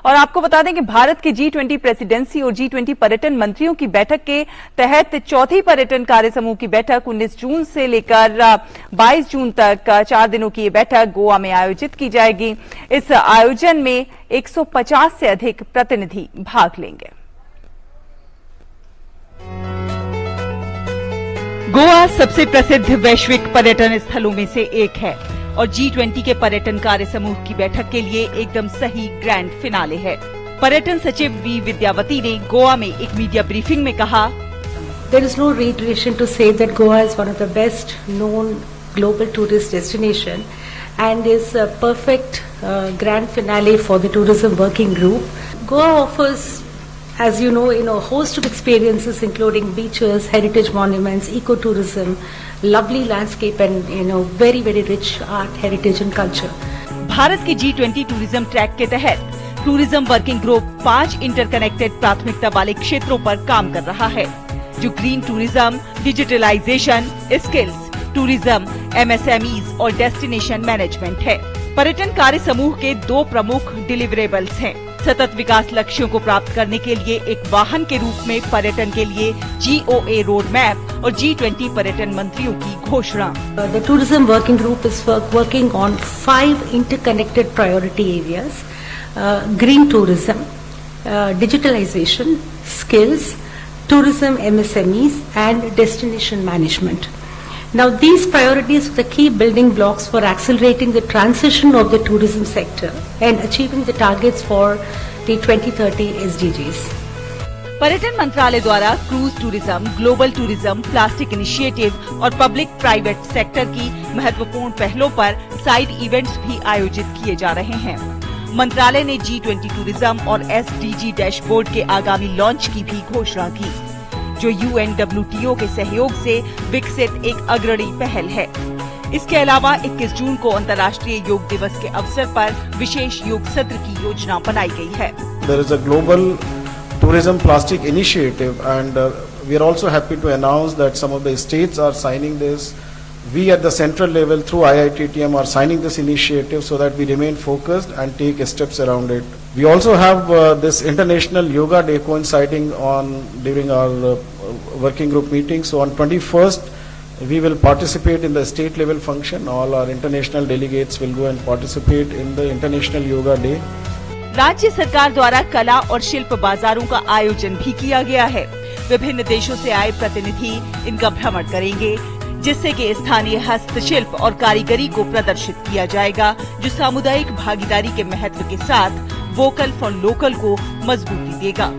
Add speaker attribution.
Speaker 1: और आपको बता दें कि भारत की G20 प्रेसिडेंसी और G20 पर्यटन मंत्रियों की बैठक के तहत चौथी पर्यटन कार्य समूह की बैठक 19 जून से लेकर 22 जून तक 4 दिनों की ये बैठक गोवा में आयोजित की जाएगी। इस आयोजन में 150 से अधिक प्रतिनिधि भाग लेंगे। गोवा सबसे प्रसिद्ध वैश्विक पर्यटन स्थलों में से एक है और G20 के पर्यटन कार्य समूह की बैठक के लिए एकदम सही ग्रैंड फिनाले है। पर्यटन सचिव वी विद्यावती ने गोवा में एक मीडिया ब्रीफिंग में कहा,
Speaker 2: There is no reiteration to say that Goa is one of the best known global tourist destination and is a perfect grand finale for the tourism working group. Goa offers, as you know, a host of experiences including beaches, heritage monuments, ecotourism, lovely landscape and very very rich art, heritage and culture.
Speaker 1: Bharat की G20 tourism track के तहत tourism working group 5 interconnected प्राथमिकता वाले क्षेत्रों पर काम कर रहा है, जो green tourism, digitalization, skills tourism, MSMEs और डेस्टिनेशन मैनेजमेंट है। पर्यटन कार्य समूह के 2 प्रमुख डिलीवरेबल्स हैं। सतत विकास लक्ष्यों को प्राप्त करने के लिए एक वाहन के रूप में पर्यटन के लिए GOA रोड मैप और G20 पर्यटन मंत्रियों की घोषणा।
Speaker 2: The tourism working group is working on 5 interconnected priority areas: green tourism, digitalization, skills, tourism, MSMEs, and destination management. Now, these priorities are the key building blocks for accelerating the transition of the tourism sector and achieving the targets for the 2030 SDGs.
Speaker 1: पर्यटन मंत्रालय द्वारा cruise tourism, global tourism, plastic initiative और public private sector की महत्वपूर्ण पहलों पर side events भी आयोजित किए जा रहे हैं। मंत्रालय ने G20 टूरिज्म और SDG डैशबोर्ड के आगामी लॉन्च की भी घोषणा की, जो UNWTO के सहयोग से विकसित एक अग्रणी पहल है। इसके अलावा 21 जून को अंतर्राष्ट्रीय योग दिवस के अवसर पर विशेष योग सत्र की योजना बनाई गई है।
Speaker 3: There is a global tourism plastic initiative and we are also happy to announce that some of the states are signing this. We at the central level through IITTM are signing this initiative so that we remain focused and take steps around it. We also have this International Yoga Day coinciding during our working group meeting. So on 21st, we will participate in the state level function. All our international delegates will go and participate in the International Yoga Day.
Speaker 1: राज्य सरकार द्वारा कला और शिल्प बाजारों का आयोजन भी किया गया है। विभिन्न देशों से आए प्रतिनिधि इनका भ्रमण करेंगे, जिससे कि स्थानीय हस्तशिल्प और कारीगरी को प्रदर्शित किया जाएगा, जो सामुदायिक भागीदारी के महत्व के साथ वोकल फॉर लोकल को मजबूती देगा।